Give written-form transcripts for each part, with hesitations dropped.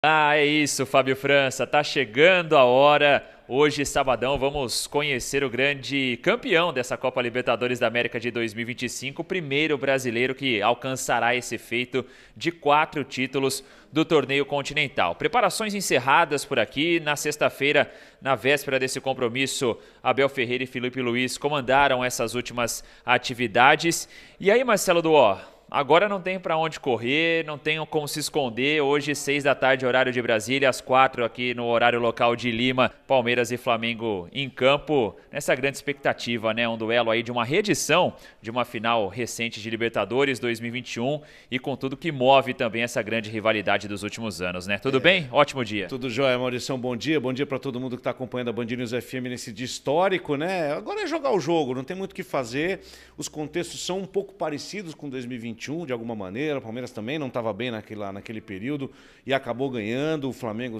Ah, é isso, Fábio França. Tá chegando a hora. Hoje, sabadão, vamos conhecer o grande campeão dessa Copa Libertadores da América de 2025, o primeiro brasileiro que alcançará esse feito de 4 títulos do torneio continental. Preparações encerradas por aqui. Na sexta-feira, na véspera desse compromisso, Abel Ferreira e Felipe Luiz comandaram essas últimas atividades. E aí, Marcelo Duó? Agora não tem para onde correr, não tem como se esconder. Hoje, 6 da tarde, horário de Brasília, às 4 aqui no horário local de Lima, Palmeiras e Flamengo em campo. Nessa grande expectativa, né? Um duelo aí de uma reedição de uma final recente de Libertadores 2021 e com tudo que move também essa grande rivalidade dos últimos anos, né? Tudo bem? Ótimo dia. Tudo jóia, Maurição, bom dia para todo mundo que está acompanhando a Band News FM nesse dia histórico, né? Agora é jogar o jogo, não tem muito o que fazer, os contextos são um pouco parecidos com 2021, de alguma maneira, o Palmeiras também não estava bem naquele período e acabou ganhando, o Flamengo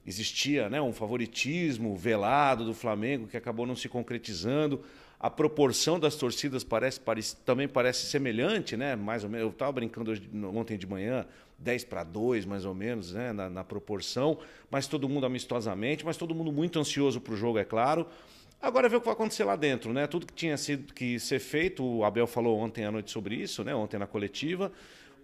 existia, né, um favoritismo velado do Flamengo que acabou não se concretizando. A proporção das torcidas também parece semelhante, né? Mais ou menos. Eu estava brincando ontem de manhã, 10-2, mais ou menos, né? Na proporção, mas todo mundo amistosamente, mas todo mundo muito ansioso para o jogo, é claro. Agora ver o que vai acontecer lá dentro, né? Tudo que tinha sido que ser feito, o Abel falou ontem à noite sobre isso, né? Ontem na coletiva.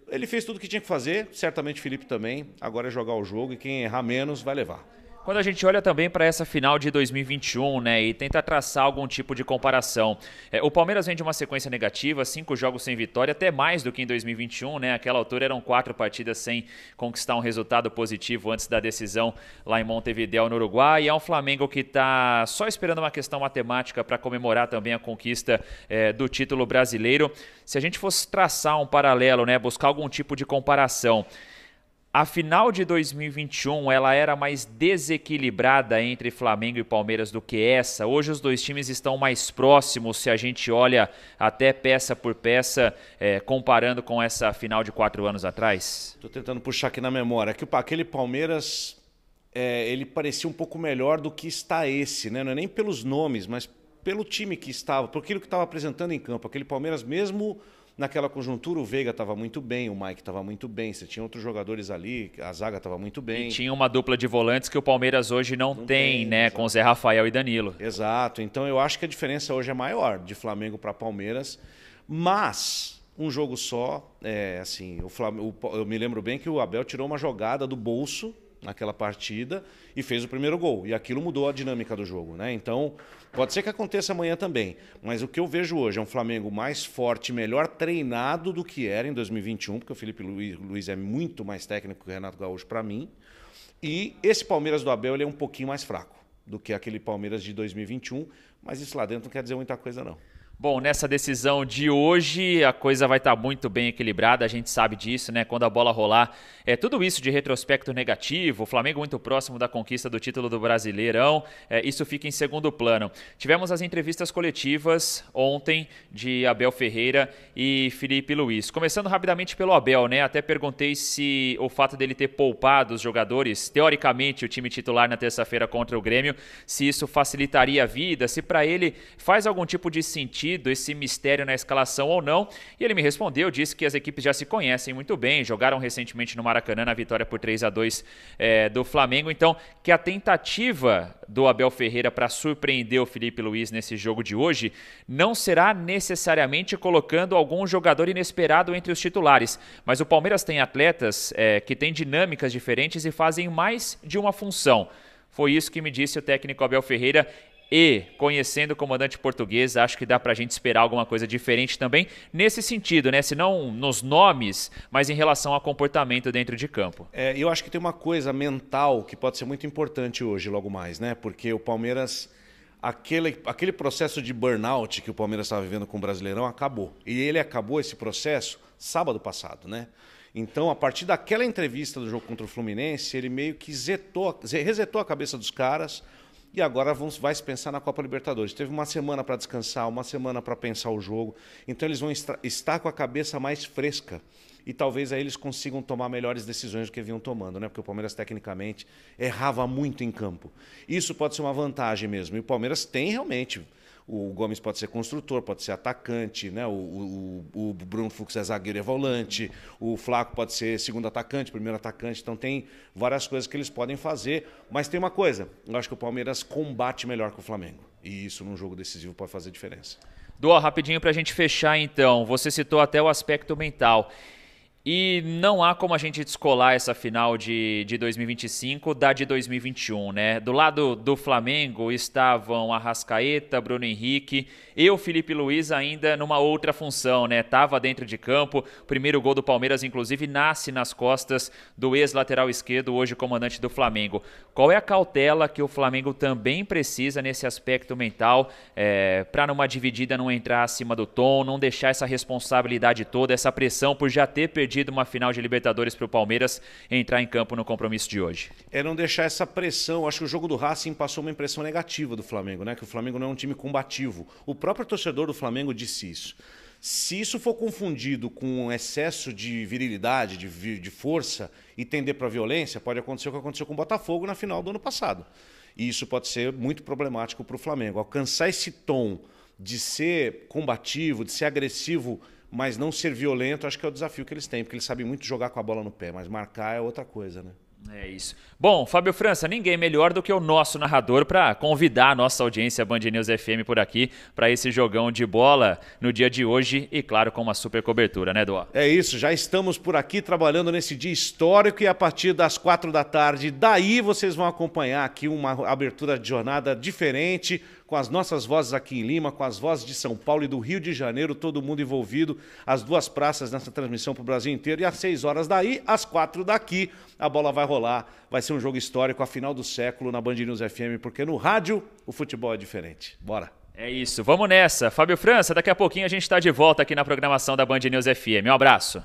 Ele fez tudo o que tinha que fazer, certamente o Felipe também. Agora é jogar o jogo e quem errar menos vai levar. Quando a gente olha também para essa final de 2021, né, e tenta traçar algum tipo de comparação, o Palmeiras vem de uma sequência negativa, 5 jogos sem vitória, até mais do que em 2021, né? Aquela altura eram 4 partidas sem conquistar um resultado positivo antes da decisão lá em Montevidéu, no Uruguai. E é um Flamengo que está só esperando uma questão matemática para comemorar também a conquista do título brasileiro. Se a gente fosse traçar um paralelo, né, buscar algum tipo de comparação, a final de 2021 ela era mais desequilibrada entre Flamengo e Palmeiras do que essa. Hoje os dois times estão mais próximos, se a gente olha até peça por peça, comparando com essa final de 4 anos atrás. Estou tentando puxar aqui na memória que aquele Palmeiras ele parecia um pouco melhor do que está esse, né? Não é nem pelos nomes, mas pelo time que estava, por aquilo que estava apresentando em campo. Aquele Palmeiras mesmo. Naquela conjuntura, o Veiga estava muito bem, o Mike estava muito bem, você tinha outros jogadores ali, a zaga estava muito bem. E tinha uma dupla de volantes que o Palmeiras hoje não tem, né? Exato. Com Zé Rafael e Danilo. Exato, então eu acho que a diferença hoje é maior de Flamengo para Palmeiras, mas um jogo só, assim, eu me lembro bem que o Abel tirou uma jogada do bolso naquela partida e fez o primeiro gol. E aquilo mudou a dinâmica do jogo, né? Então, pode ser que aconteça amanhã também. Mas o que eu vejo hoje é um Flamengo mais forte, melhor treinado do que era em 2021, porque o Felipe Luiz é muito mais técnico que o Renato Gaúcho para mim. E esse Palmeiras do Abel ele é um pouquinho mais fraco do que aquele Palmeiras de 2021, mas isso lá dentro não quer dizer muita coisa, não. Bom, nessa decisão de hoje a coisa vai estar muito bem equilibrada, a gente sabe disso, né? Quando a bola rolar, tudo isso de retrospecto negativo, o Flamengo muito próximo da conquista do título do Brasileirão, isso fica em segundo plano. Tivemos as entrevistas coletivas ontem de Abel Ferreira e Felipe Luiz. Começando rapidamente pelo Abel, né? Até perguntei se o fato dele ter poupado os jogadores, teoricamente o time titular na terça-feira contra o Grêmio, se isso facilitaria a vida, se para ele faz algum tipo de sentido esse mistério na escalação ou não, e ele me respondeu, disse que as equipes já se conhecem muito bem, jogaram recentemente no Maracanã na vitória por 3-2 do Flamengo, então que a tentativa do Abel Ferreira para surpreender o Felipe Luiz nesse jogo de hoje não será necessariamente colocando algum jogador inesperado entre os titulares, mas o Palmeiras tem atletas que têm dinâmicas diferentes e fazem mais de uma função. Foi isso que me disse o técnico Abel Ferreira. E, conhecendo o comandante português, acho que dá pra gente esperar alguma coisa diferente também nesse sentido, né? Se não nos nomes, mas em relação ao comportamento dentro de campo. Eu acho que tem uma coisa mental que pode ser muito importante hoje, logo mais, né? Porque o Palmeiras, aquele processo de burnout que o Palmeiras estava vivendo com o Brasileirão acabou. E ele acabou esse processo sábado passado, né? Então, a partir daquela entrevista do jogo contra o Fluminense, ele meio que resetou a cabeça dos caras. E agora vai se pensar na Copa Libertadores. Teve uma semana para descansar, uma semana para pensar o jogo. Então eles vão estar com a cabeça mais fresca. E talvez aí eles consigam tomar melhores decisões do que vinham tomando, né? Porque o Palmeiras, tecnicamente, errava muito em campo. Isso pode ser uma vantagem mesmo. E o Palmeiras tem realmente O Gomes pode ser construtor, pode ser atacante, né? O Bruno Fux é zagueiro e é volante, o Flaco pode ser segundo atacante, primeiro atacante. Então tem várias coisas que eles podem fazer. Mas tem uma coisa, eu acho que o Palmeiras combate melhor que o Flamengo. E isso num jogo decisivo pode fazer diferença. Dó, rapidinho para a gente fechar então. Você citou até o aspecto mental. E não há como a gente descolar essa final de 2025 da de 2021, né? Do lado do Flamengo estavam Arrascaeta, Bruno Henrique e o Felipe Luiz ainda numa outra função, né? Tava dentro de campo. O primeiro gol do Palmeiras, inclusive, nasce nas costas do ex-lateral esquerdo, hoje comandante do Flamengo. Qual é a cautela que o Flamengo também precisa nesse aspecto mental para numa dividida não entrar acima do tom, não deixar essa responsabilidade toda, essa pressão por já ter perdido uma final de Libertadores para o Palmeiras entrar em campo no compromisso de hoje? É não deixar essa pressão. Acho que o jogo do Racing passou uma impressão negativa do Flamengo, né? Que o Flamengo não é um time combativo. O próprio torcedor do Flamengo disse isso. Se isso for confundido com um excesso de virilidade, de força e tender para a violência, pode acontecer o que aconteceu com o Botafogo na final do ano passado. E isso pode ser muito problemático para o Flamengo. Alcançar esse tom de ser combativo, de ser agressivo, mas não ser violento, acho que é o desafio que eles têm, porque eles sabem muito jogar com a bola no pé, mas marcar é outra coisa, né? É isso. Bom, Fábio França, ninguém melhor do que o nosso narrador para convidar a nossa audiência Band News FM por aqui para esse jogão de bola no dia de hoje e, claro, com uma super cobertura, né, Dó? É isso, já estamos por aqui trabalhando nesse dia histórico e a partir das 4 da tarde, daí vocês vão acompanhar aqui uma abertura de jornada diferente, com as nossas vozes aqui em Lima, com as vozes de São Paulo e do Rio de Janeiro, todo mundo envolvido, as duas praças nessa transmissão para o Brasil inteiro, e às 6 horas daí, às 4 daqui, a bola vai rolar, vai ser um jogo histórico, a final do século na Band News FM, porque no rádio o futebol é diferente. Bora! É isso, vamos nessa. Fábio França, daqui a pouquinho a gente está de volta aqui na programação da Band News FM. Um abraço.